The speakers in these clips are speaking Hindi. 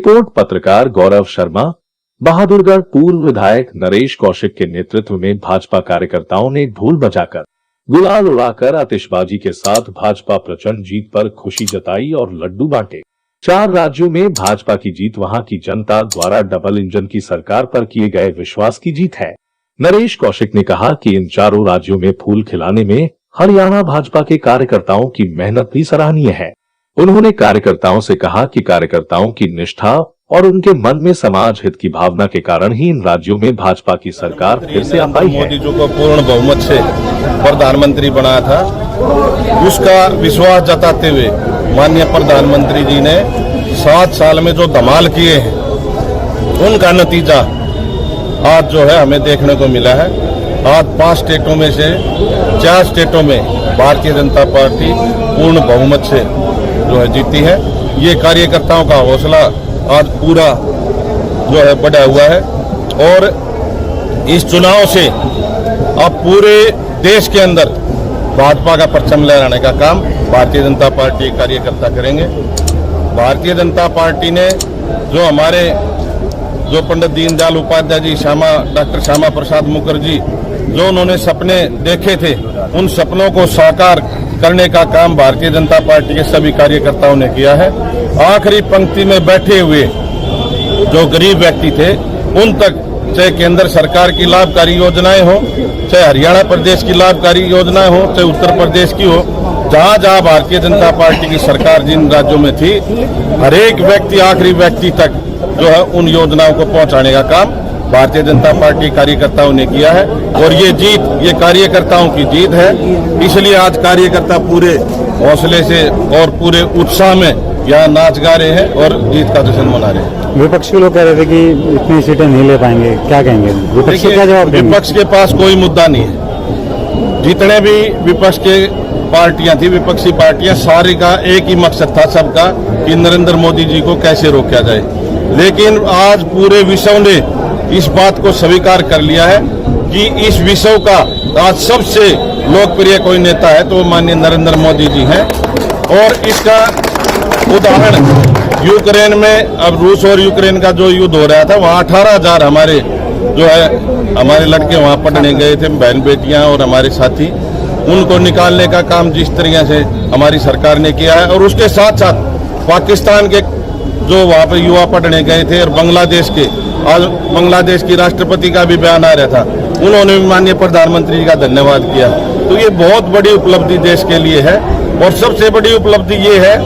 रिपोर्ट पत्रकार गौरव शर्मा। बहादुरगढ़ पूर्व विधायक नरेश कौशिक के नेतृत्व में भाजपा कार्यकर्ताओं ने ढोल बजाकर, गुलाल उड़ाकर आतिशबाजी के साथ भाजपा प्रचंड जीत पर खुशी जताई और लड्डू बांटे। 4 राज्यों में भाजपा की जीत वहां की जनता द्वारा डबल इंजन की सरकार पर किए गए विश्वास की जीत है। नरेश कौशिक ने कहा कि इन 4 राज्यों में फूल खिलाने में हरियाणा भाजपा के कार्यकर्ताओं की मेहनत भी सराहनीय है। उन्होंने कार्यकर्ताओं से कहा कि कार्यकर्ताओं की निष्ठा और उनके मन में समाज हित की भावना के कारण ही इन राज्यों में भाजपा की सरकार फिर से आ पाई है। मोदी जी को पूर्ण बहुमत से प्रधानमंत्री बनाया था, उसका विश्वास जताते हुए माननीय प्रधानमंत्री जी ने 7 साल में जो धमाल किए हैं, उनका नतीजा आज जो है हमें देखने को मिला है। आज 5 स्टेटों में से 4 स्टेटों में भारतीय जनता पार्टी पूर्ण बहुमत से जो है जीती है। ये कार्यकर्ताओं का हौसला आज पूरा जो है बढ़ा हुआ है और इस चुनाव से अब पूरे देश के अंदर भाजपा का परचम लहराने का काम भारतीय जनता पार्टी के कार्यकर्ता करेंगे। भारतीय जनता पार्टी ने जो पंडित दीनदयाल उपाध्याय जी, डॉक्टर श्यामा प्रसाद मुखर्जी जो उन्होंने सपने देखे थे, उन सपनों को साकार करने का काम भारतीय जनता पार्टी के सभी कार्यकर्ताओं ने किया है। आखिरी पंक्ति में बैठे हुए जो गरीब व्यक्ति थे, उन तक चाहे केंद्र सरकार की लाभकारी योजनाएं हो, चाहे हरियाणा प्रदेश की लाभकारी योजनाएं हो, चाहे उत्तर प्रदेश की हो, जहां जहां भारतीय जनता पार्टी की सरकार जिन राज्यों में थी, हर एक व्यक्ति आखिरी व्यक्ति तक जो है उन योजनाओं को पहुंचाने का काम भारतीय जनता पार्टी कार्यकर्ताओं ने किया है। और ये जीत, ये कार्यकर्ताओं की जीत है। इसलिए आज कार्यकर्ता पूरे हौसले से और पूरे उत्साह में यहाँ नाच गा रहे हैं और जीत का जश्न मना रहे हैं। विपक्ष के लोग कह रहे थे कि इतनी सीटें नहीं ले पाएंगे, क्या कहेंगे? विपक्ष क्या जवाब देंगे? विपक्ष के पास कोई मुद्दा नहीं है। जितने भी विपक्ष के पार्टियां थी, विपक्षी पार्टियां, सारी का एक ही मकसद था सबका कि नरेंद्र मोदी जी को कैसे रोका जाए। लेकिन आज पूरे विश्व ने इस बात को स्वीकार कर लिया है कि इस विश्व का आज सबसे लोकप्रिय कोई नेता है तो माननीय नरेंद्र मोदी जी हैं। और इसका उदाहरण यूक्रेन में, अब रूस और यूक्रेन का जो युद्ध हो रहा था, वहाँ 18,000 हमारे लड़के वहाँ पढ़ने गए थे, बहन बेटियां और हमारे साथी, उनको निकालने का काम जिस तरीके से हमारी सरकार ने किया है। और उसके साथ साथ पाकिस्तान के जो वहाँ पे युवा पढ़ने गए थे और बांग्लादेश के, आज बांग्लादेश की राष्ट्रपति का भी बयान आ रहा था, उन्होंने भी माननीय प्रधानमंत्री जी का धन्यवाद किया। तो ये बहुत बड़ी उपलब्धि देश के लिए है। और सबसे बड़ी उपलब्धि ये है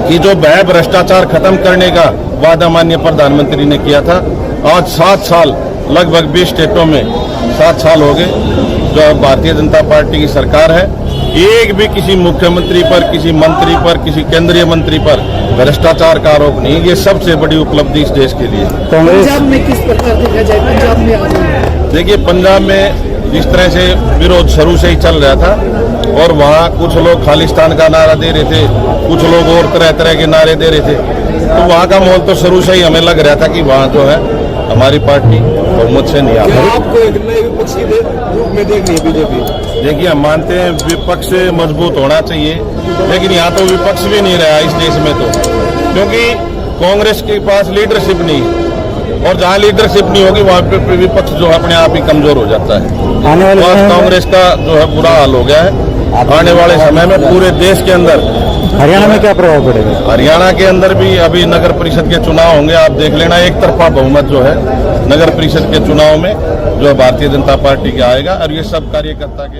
कि जो भ्रष्टाचार खत्म करने का वादा माननीय प्रधानमंत्री ने किया था, आज 7 साल, लगभग 20 स्टेटों में 7 साल हो गए जो भारतीय जनता पार्टी की सरकार है। एक भी किसी मुख्यमंत्री पर, किसी मंत्री पर, किसी केंद्रीय मंत्री पर भ्रष्टाचार का आरोप नहीं। ये सबसे बड़ी उपलब्धि इस देश के लिए। पंजाब में किस प्रकार देखा जाए? पंजाब में देखिए, पंजाब में जिस तरह से विरोध शुरू से ही चल रहा था और वहाँ कुछ लोग खालिस्तान का नारा दे रहे थे, कुछ लोग और तरह तरह के नारे दे रहे थे, तो वहाँ का माहौल तो शुरू से ही हमें लग रहा था कि वहाँ जो है हमारी पार्टी बहुमत से नहीं आ रही। आपको एक नए विपक्ष के रूप में देखनी है बीजेपी? देखिए, हम मानते हैं विपक्ष मजबूत होना चाहिए, लेकिन यहाँ तो विपक्ष भी नहीं रहा इस देश में, तो क्योंकि कांग्रेस के पास लीडरशिप नहीं है और जहाँ लीडरशिप नहीं होगी वहाँ पे विपक्ष जो अपने आप ही कमजोर हो जाता है। और कांग्रेस का जो है बुरा हाल हो गया है। आने वाले समय में पूरे देश के अंदर हरियाणा में क्या प्रभाव पड़ेगा? हरियाणा के अंदर भी अभी नगर परिषद के चुनाव होंगे, आप देख लेना, एक तरफा बहुमत जो है नगर परिषद के चुनाव में जो भारतीय जनता पार्टी के आएगा। और ये सब कार्यकर्ता के